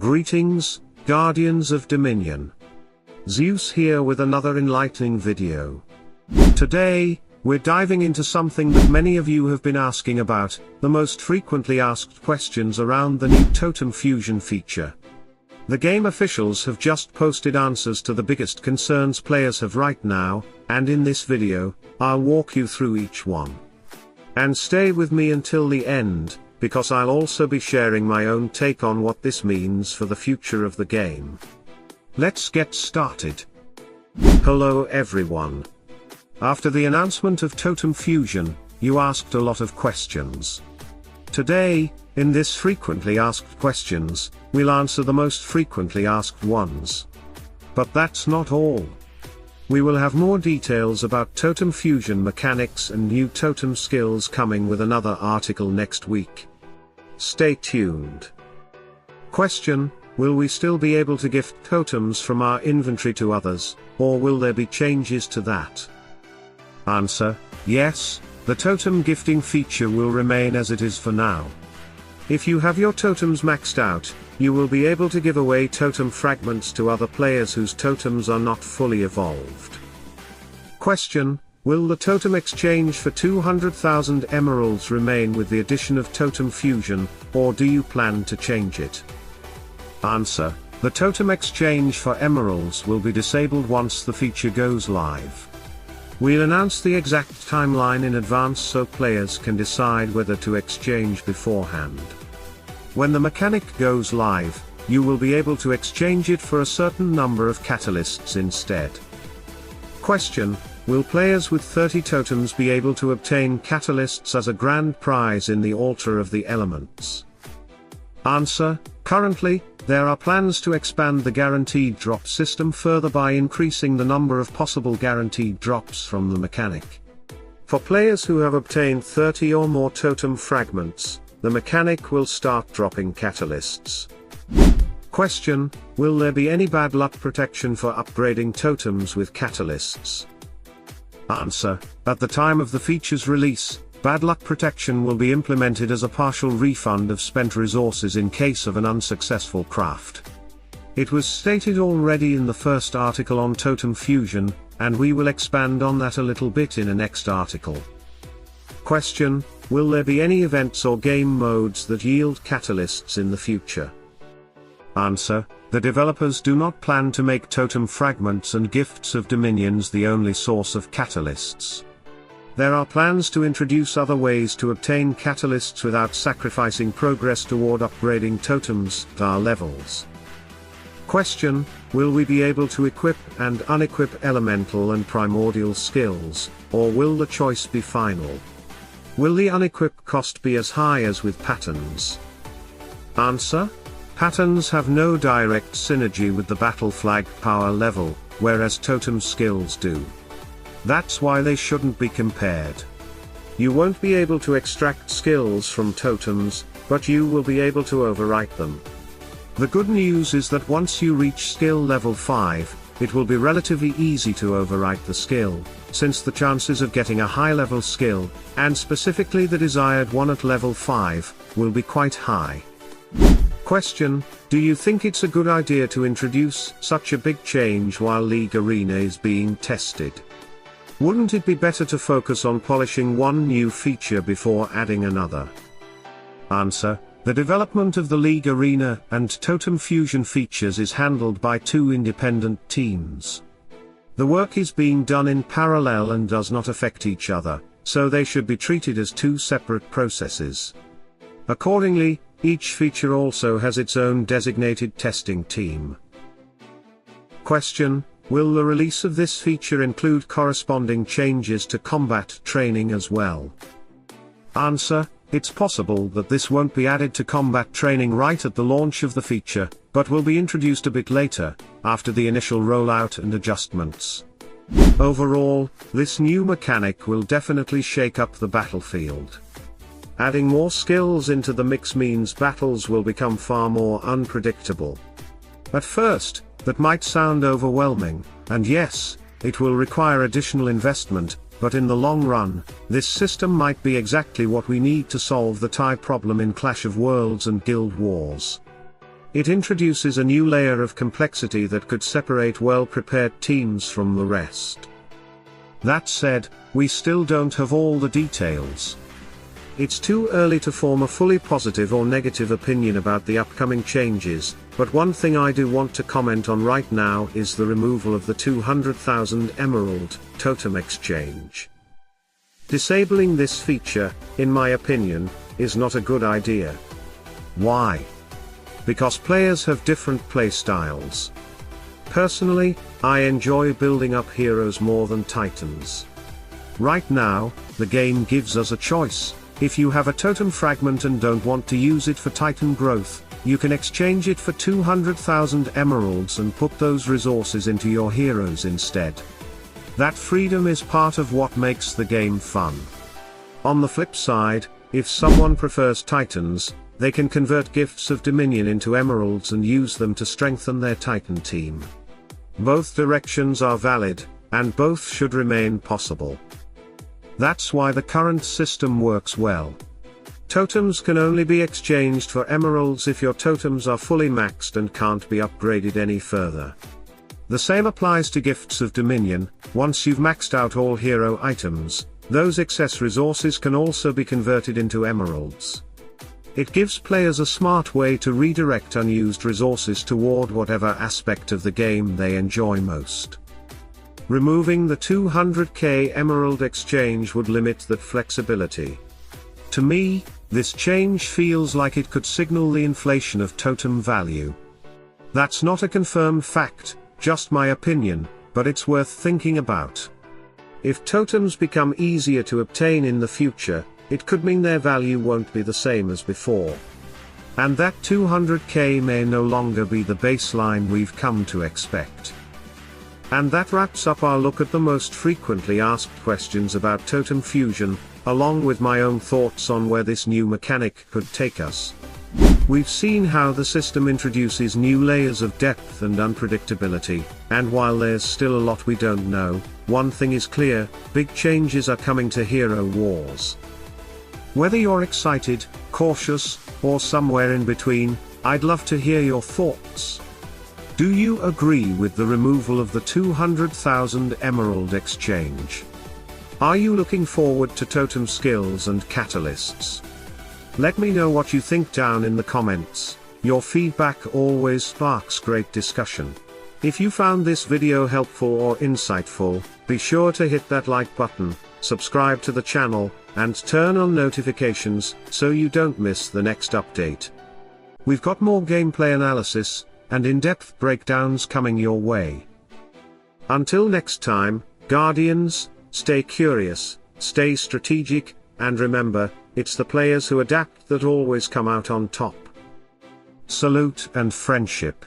Greetings, Guardians of Dominion. Zeus here with another enlightening video. Today, we're diving into something that many of you have been asking about, the most frequently asked questions around the new Totem Fusion feature. The game officials have just posted answers to the biggest concerns players have right now, and in this video, I'll walk you through each one. And stay with me until the end, because I'll also be sharing my own take on what this means for the future of the game. Let's get started. Hello everyone. After the announcement of Totem Fusion, you asked a lot of questions. Today, in this frequently asked questions, we'll answer the most frequently asked ones. But that's not all. We will have more details about Totem Fusion mechanics and new Totem Skills coming with another article next week. Stay tuned. Question: will we still be able to gift totems from our inventory to others, or will there be changes to that? Answer: yes, the totem gifting feature will remain as it is for now. If you have your totems maxed out, you will be able to give away totem fragments to other players whose totems are not fully evolved. Question: will the totem exchange for 200,000 emeralds remain with the addition of Totem Fusion, or do you plan to change it? Answer: the totem exchange for emeralds will be disabled once the feature goes live. We'll announce the exact timeline in advance so players can decide whether to exchange beforehand. When the mechanic goes live, you will be able to exchange it for a certain number of catalysts instead. Question: will players with 30 totems be able to obtain catalysts as a grand prize in the Altar of the Elements? Answer: currently, there are plans to expand the guaranteed drop system further by increasing the number of possible guaranteed drops from the mechanic. For players who have obtained 30 or more totem fragments, the mechanic will start dropping catalysts. Question: will there be any bad luck protection for upgrading totems with catalysts? Answer: at the time of the feature's release, bad luck protection will be implemented as a partial refund of spent resources in case of an unsuccessful craft. It was stated already in the first article on Totem Fusion, and we will expand on that a little bit in a next article. Question: will there be any events or game modes that yield catalysts in the future? Answer: the developers do not plan to make totem fragments and gifts of dominions the only source of catalysts. There are plans to introduce other ways to obtain catalysts without sacrificing progress toward upgrading totems to our levels. Question: will we be able to equip and unequip elemental and primordial skills, or will the choice be final? Will the unequip cost be as high as with patterns? Answer: patterns have no direct synergy with the battle flag power level, whereas Totem Skills do. That's why they shouldn't be compared. You won't be able to extract skills from totems, but you will be able to overwrite them. The good news is that once you reach skill level 5, it will be relatively easy to overwrite the skill, since the chances of getting a high-level skill, and specifically the desired one at level 5, will be quite high. Question: do you think it's a good idea to introduce such a big change while League Arena is being tested? Wouldn't it be better to focus on polishing one new feature before adding another? Answer: the development of the League Arena and Totem Fusion features is handled by two independent teams. The work is being done in parallel and does not affect each other, so they should be treated as two separate processes. Accordingly, each feature also has its own designated testing team. Question: will the release of this feature include corresponding changes to combat training as well? Answer: it's possible that this won't be added to combat training right at the launch of the feature, but will be introduced a bit later, after the initial rollout and adjustments. Overall, this new mechanic will definitely shake up the battlefield. Adding more skills into the mix means battles will become far more unpredictable. At first, that might sound overwhelming, and yes, it will require additional investment, but in the long run, this system might be exactly what we need to solve the tie problem in Clash of Worlds and Guild Wars. It introduces a new layer of complexity that could separate well-prepared teams from the rest. That said, we still don't have all the details. It's too early to form a fully positive or negative opinion about the upcoming changes, but one thing I do want to comment on right now is the removal of the 200,000 Emerald Totem exchange. Disabling this feature, in my opinion, is not a good idea. Why? Because players have different playstyles. Personally, I enjoy building up heroes more than titans. Right now, the game gives us a choice. If you have a totem fragment and don't want to use it for titan growth, you can exchange it for 200,000 emeralds and put those resources into your heroes instead. That freedom is part of what makes the game fun. On the flip side, if someone prefers titans, they can convert gifts of dominion into emeralds and use them to strengthen their titan team. Both directions are valid, and both should remain possible. That's why the current system works well. Totems can only be exchanged for emeralds if your totems are fully maxed and can't be upgraded any further. The same applies to gifts of dominion. Once you've maxed out all hero items, those excess resources can also be converted into emeralds. It gives players a smart way to redirect unused resources toward whatever aspect of the game they enjoy most. Removing the 200k emerald exchange would limit that flexibility. To me, this change feels like it could signal the inflation of totem value. That's not a confirmed fact, just my opinion, but it's worth thinking about. If totems become easier to obtain in the future, it could mean their value won't be the same as before. And that 200k may no longer be the baseline we've come to expect. And that wraps up our look at the most frequently asked questions about Totem Fusion, along with my own thoughts on where this new mechanic could take us. We've seen how the system introduces new layers of depth and unpredictability, and while there's still a lot we don't know, one thing is clear: big changes are coming to Hero Wars. Whether you're excited, cautious, or somewhere in between, I'd love to hear your thoughts. Do you agree with the removal of the 200,000 Emerald exchange? Are you looking forward to Totem Skills and Catalysts? Let me know what you think down in the comments. Your feedback always sparks great discussion. If you found this video helpful or insightful, be sure to hit that like button, subscribe to the channel, and turn on notifications so you don't miss the next update. We've got more gameplay analysis and in-depth breakdowns coming your way. Until next time, Guardians, stay curious, stay strategic, and remember, it's the players who adapt that always come out on top. Salute and friendship.